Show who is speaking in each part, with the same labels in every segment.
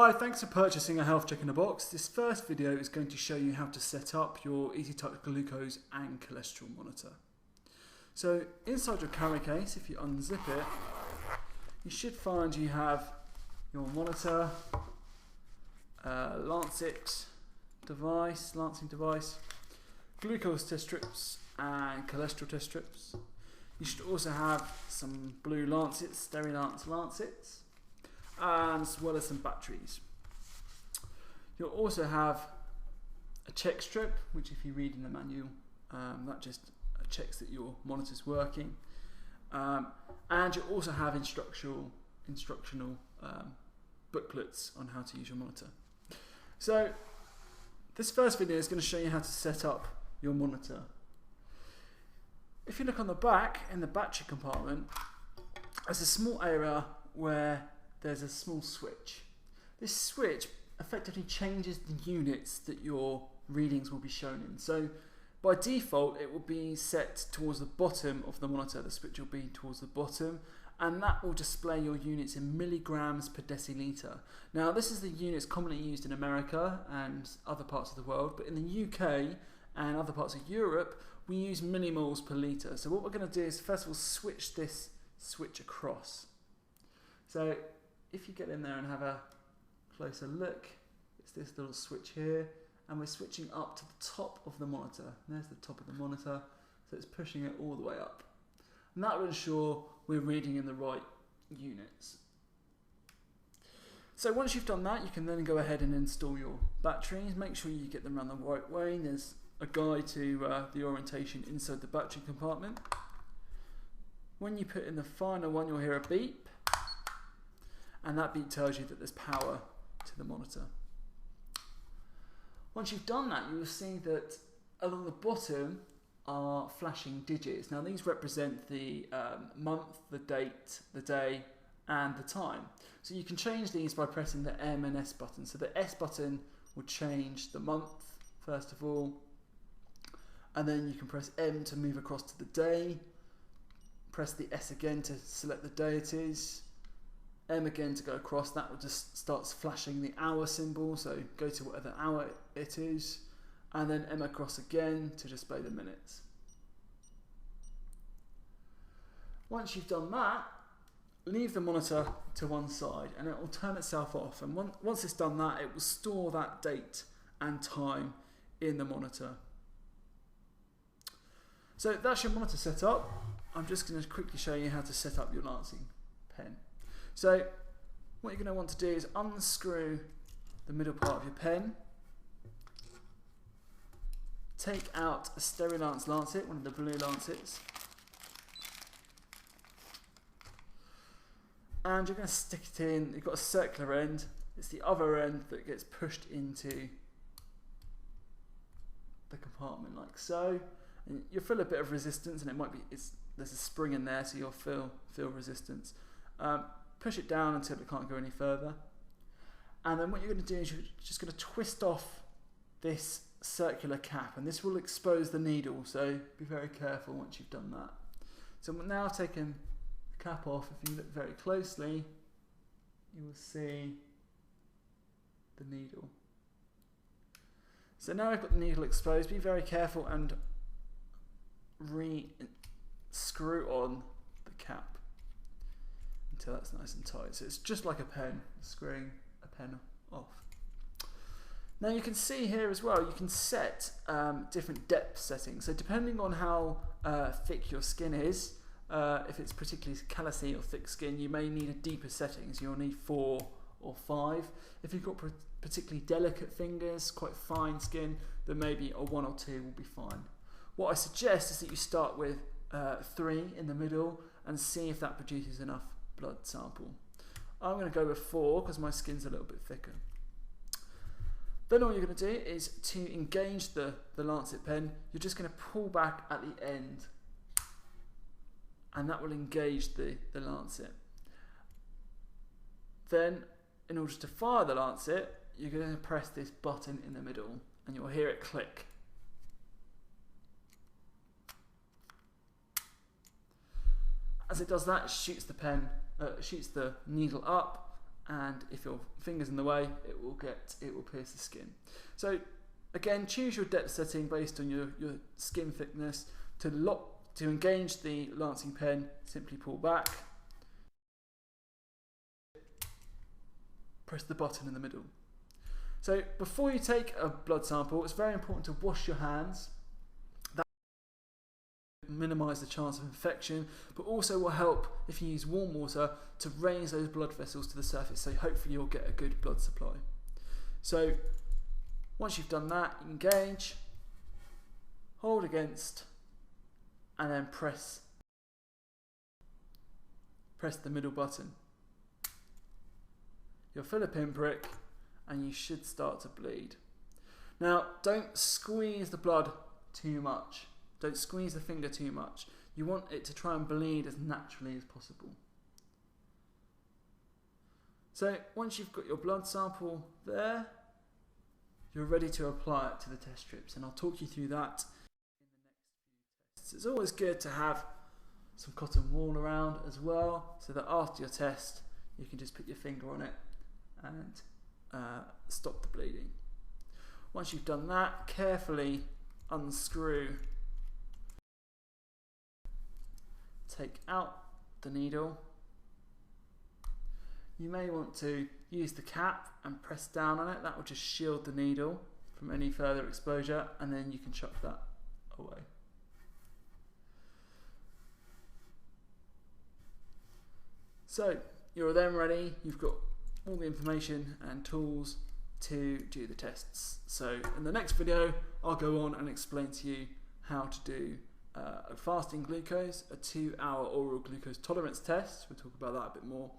Speaker 1: Hi, thanks for purchasing a health check in a box. This first video is going to show you how to set up your EasyTouch glucose and cholesterol monitor. So inside your carry case, if you unzip it, you should find you have your monitor, lancing device, glucose test strips and cholesterol test strips. You should also have some blue lancets, Sterilance lancets, as well as some batteries. You'll also have a check strip, which if you read in the manual, that just checks that your monitor's working. And you'll also have instructional booklets on how to use your monitor. So this first video is going to show you how to set up your monitor. If you look on the back, in the battery compartment, there's a small area where there's a small switch. This switch effectively changes the units that your readings will be shown in. So by default, it will be set towards the bottom of the monitor. The switch will be towards the bottom, and that will display your units in milligrams per deciliter. Now, this is the units commonly used in America and other parts of the world, but in the UK and other parts of Europe, we use millimoles per litre. So what we're going to do is first of all switch this switch across. So if you get in there and have a closer look, it's this little switch here, and we're switching up to the top of the monitor. And there's the top of the monitor, so it's pushing it all the way up. And that will ensure we're reading in the right units. So once you've done that, you can then go ahead and install your batteries. Make sure you get them run the right way. There's a guide to the orientation inside the battery compartment. When you put in the final one, you'll hear a beep, and that beep tells you that there's power to the monitor. Once you've done that, you will see that along the bottom are flashing digits. Now these represent the month, the date, the day, and the time. So you can change these by pressing the M and S button. So the S button will change the month, first of all, and then you can press M to move across to the day, press the S again to select the day it is, M again to go across. That will just starts flashing the hour symbol, so go to whatever hour it is, and then M across again to display the minutes. Once you've done that, leave the monitor to one side and it will turn itself off, and once it's done that, it will store that date and time in the monitor. So that's your monitor set up. I'm just going to quickly show you how to set up your lancing pen. So what you're going to want to do is unscrew the middle part of your pen, take out a Sterilance lancet, one of the blue lancets, and you're going to stick it in. You've got a circular end, it's the other end that gets pushed into the compartment like so, and you'll feel a bit of resistance, and it might be there's a spring in there, so you'll feel resistance. Push it down until it can't go any further, and then what you're going to do is you're just going to twist off this circular cap, and this will expose the needle, so be very careful once you've done that. So now taking the cap off, if you look very closely, you will see the needle. So now I've got the needle exposed. Be very careful and re-screw on the cap until that's nice and tight. So it's just like a pen, screwing a pen off. Now you can see here as well, you can set different depth settings. So depending on how thick your skin is, if it's particularly callousy or thick skin, you may need a deeper setting. So you'll need 4 or 5. If you've got particularly delicate fingers, quite fine skin, then maybe a 1 or 2 will be fine. What I suggest is that you start with 3 in the middle and see if that produces enough blood sample. I'm going to go with 4 because my skin's a little bit thicker. Then all you're going to do is to engage the lancet pen, you're just going to pull back at the end, and that will engage the lancet. Then in order to fire the lancet, you're going to press this button in the middle and you'll hear it click. As it does that, it shoots the needle up, and if your finger's in the way, it will pierce the skin. So again, choose your depth setting based on your skin thickness. To engage the lancing pen, simply pull back, press the button in the middle. So before you take a blood sample, it's very important to wash your hands. That will minimise the chance of infection, but also will help if you use warm water to raise those blood vessels to the surface, so hopefully you'll get a good blood supply. So once you've done that, engage, hold against, and then press the middle button. You'll feel a pinprick and you should start to bleed. Now, don't squeeze the blood too much. Don't squeeze the finger too much. You want it to try and bleed as naturally as possible. So once you've got your blood sample there, you're ready to apply it to the test strips, and I'll talk you through that in the next few tests. It's always good to have some cotton wool around as well, so that after your test you can just put your finger on it and stop the bleeding. Once you've done that, carefully unscrew, take out the needle. You may want to use the cap and press down on it. That will just shield the needle from any further exposure, and then you can chuck that away. So you're then ready. You've got all the information and tools to do the tests. So in the next video, I'll go on and explain to you how to do a fasting glucose, a 2-hour oral glucose tolerance test. We'll talk about that a bit more,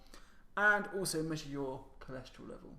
Speaker 1: and also measure your cholesterol level.